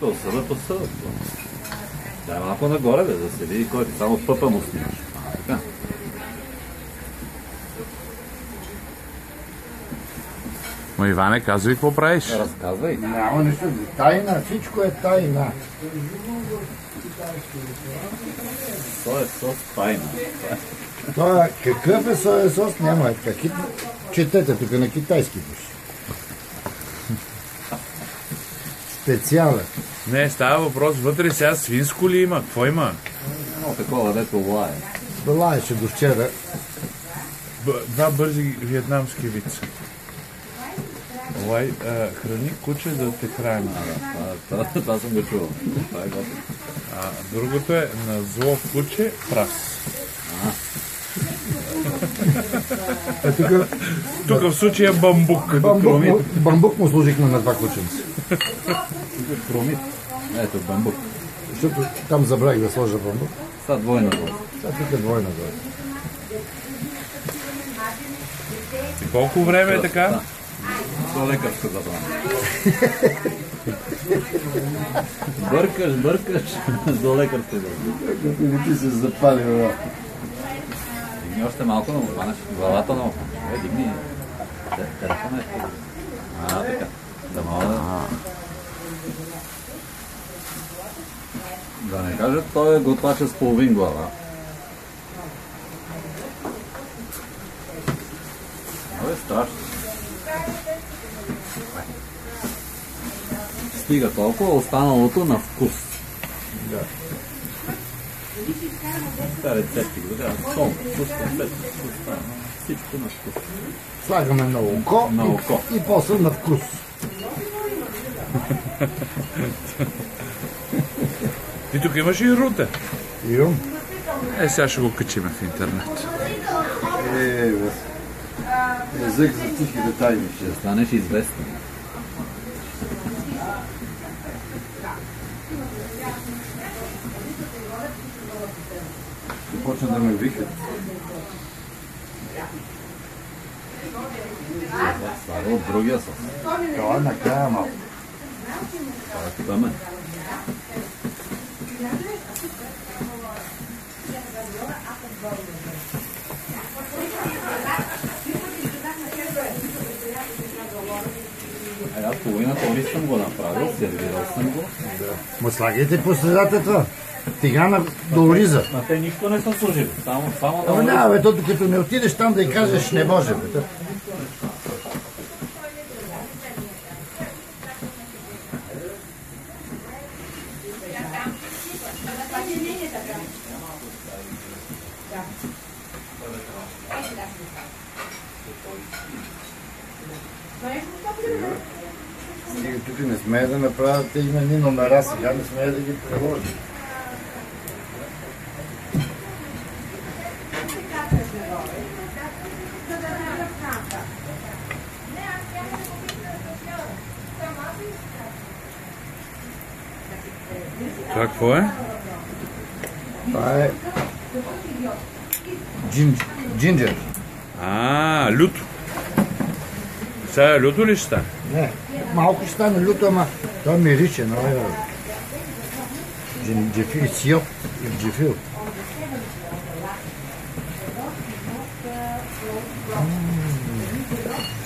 То съда. Да, малко нагоре, бе, да се види кой ти. Само пъпа му снимаш. Така. Ма Иване, казвай какво правиш. Разказвай. Няма нищо. Тайна, всичко е тайна. Соя сос тайна. Това какъв е соя сос? Няма. Четете тук на китайски пише. Специален. Не, става въпрос, вътре сега свинско ли има? Какво има? Едно такова, дето лае. Лаеше до вчера. Два бързи виетнамски вица. Лай, храни куче да те храни. Това съм го чувал. Това е готово. А другото е на зло куче прас. Тук в случая бамбук. Бамбук му служихме на два кученца. Промит. Ето бамбук. Защото там забравих да сложа бамбук. Сега двойна доза. Сега тук е двойна доза. И колко време е така? До лекарска забрана. Бъркаш до лекарска забрана. Не ти се запали, бе. Дигни още малко, но хванеш главата много. Дигни. Телефона е. Така. Да мога да не кажа, той е готвач с половин глава. Това е страшно. Стига толкова, останалото на вкус. Да. Това рецепти, да, сол, всичко на вкус. Слагаме на око, и после на вкус. И тук имаш и рута. Имам. Сега ще го качим в интернет. Език за тихите тайни. Ще станеш известен. Почна да ме викат. Става от другия сос. Това е накрая малко. Това е тъмен. Аз половината ориз съм го направил, сервирал съм го. Ма слагайте по средата това. Тигана до ориза. А те нищо не са служили. Само да Ама няма, бе, то като не отидеш там да й кажеш, не може, бе. Стига, тук не смея да направят имени номера, сега не смея да ги приложим. Това какво е? Това е джинджер. Люто. Сега люто ли ще стане? Не, малко ще стане люто, ама това мирише, нали? Джинджефил, сиоп и джефил.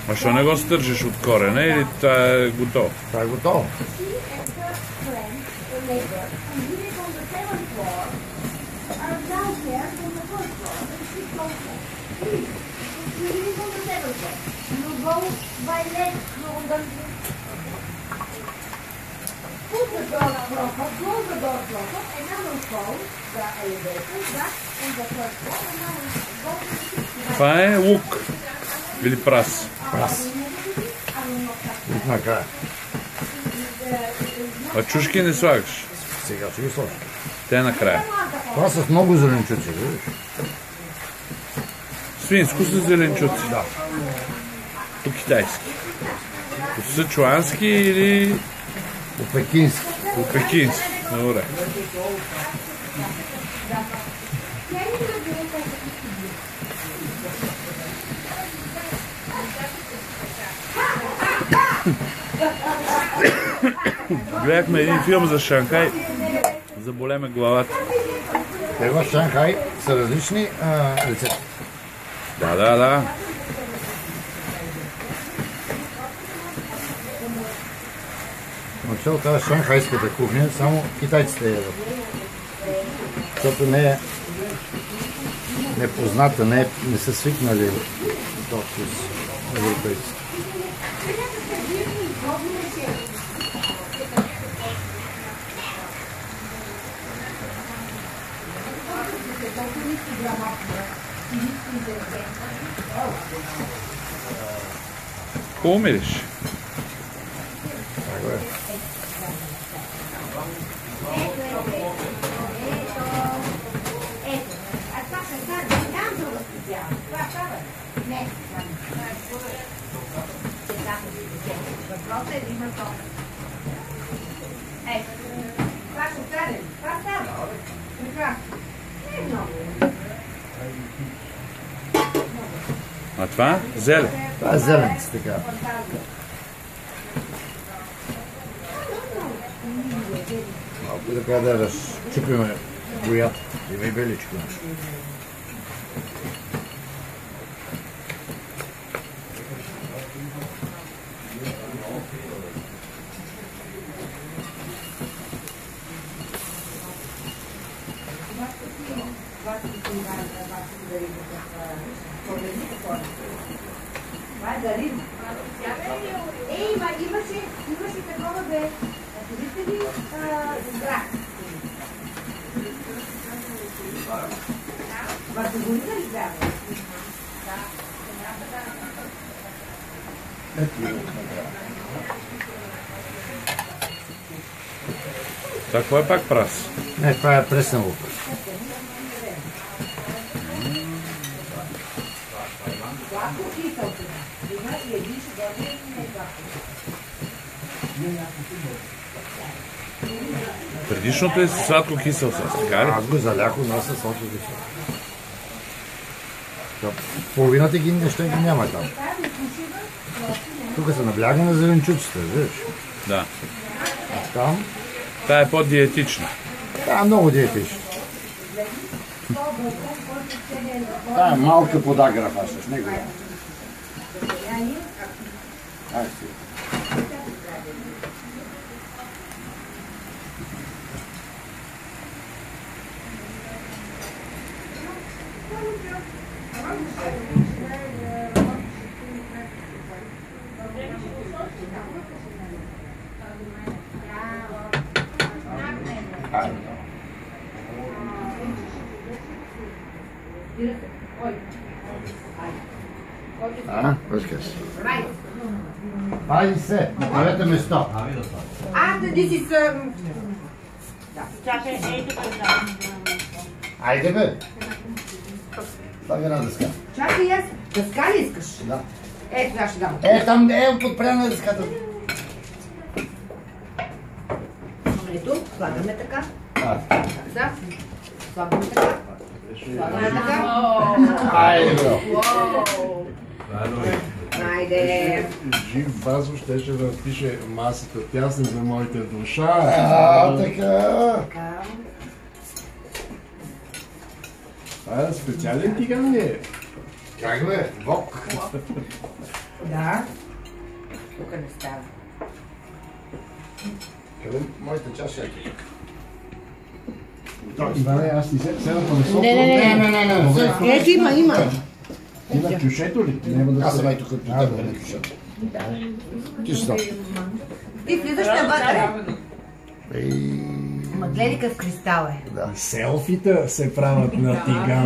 А що не го стържиш от корена или това е готово? Това е готово. Това е лук. Или прас. Прас. И накрая. А чушки не слагаш? Сега ще ги сложа. Те накрая. Това с много зеленчуци, видиш? Свинско с зеленчуци. Да. По-китайски. По-сычуански или По-пекински. по-пекински. Добре. Гледахме един филм за Шанхай. Заболеме главата. Те в Шанхай са различни рецепти. Да. Начало тази шанхайската кухня само китайците ядат. Защото не е непозната, не са свикнали до вкус европейски. Хубаво мириш. Tako je. А това? Зеле. Това е зеленец, така. Малко така да разчупиме боята. Има и беличко. Ей, ма имаше такова бе. Видите ли здрав? Въртоволица ли трябва? Това кой е пак прас? Не, това е пресен лук. Предишното е сладко кисел със, така ли? Аз го залях у нас със сладко кисел. Половината ги неща ги няма там. Тук се набляга на зеленчуците, виж. Да. Там? Та е по-диетична. Да, много диетична. Та е малка подагра фащаш, не голяма. Ай си. Вършкаш. Пази се, направете место. This is... Чакай, ей тук да. Айде бе. Слагай една дъска. Чакай аз. Дъска ли искаш? Да. Ето, аз ще дам. Там подпряна дъската. Ето, слагаме така. Да. Слагаме така. Слагаме Wow. така. Айде бе. Айде. Жив Вазо щеше да пише масата тясна за моите душа. Така. Така. Това е специален тиган ли е? Как бе? Вок. Да. Тук не става. Къде моята чаша е тук? Иване, аз ти седам по месото. Не. Ето има. Ти на кюшето ли? Няма да Аз се... съм ай тук при теб на кюшата. Ти си там. Ти влизаш навътре. Ей, Ма гледай какъв кристал е. Селфита се правят на тиган.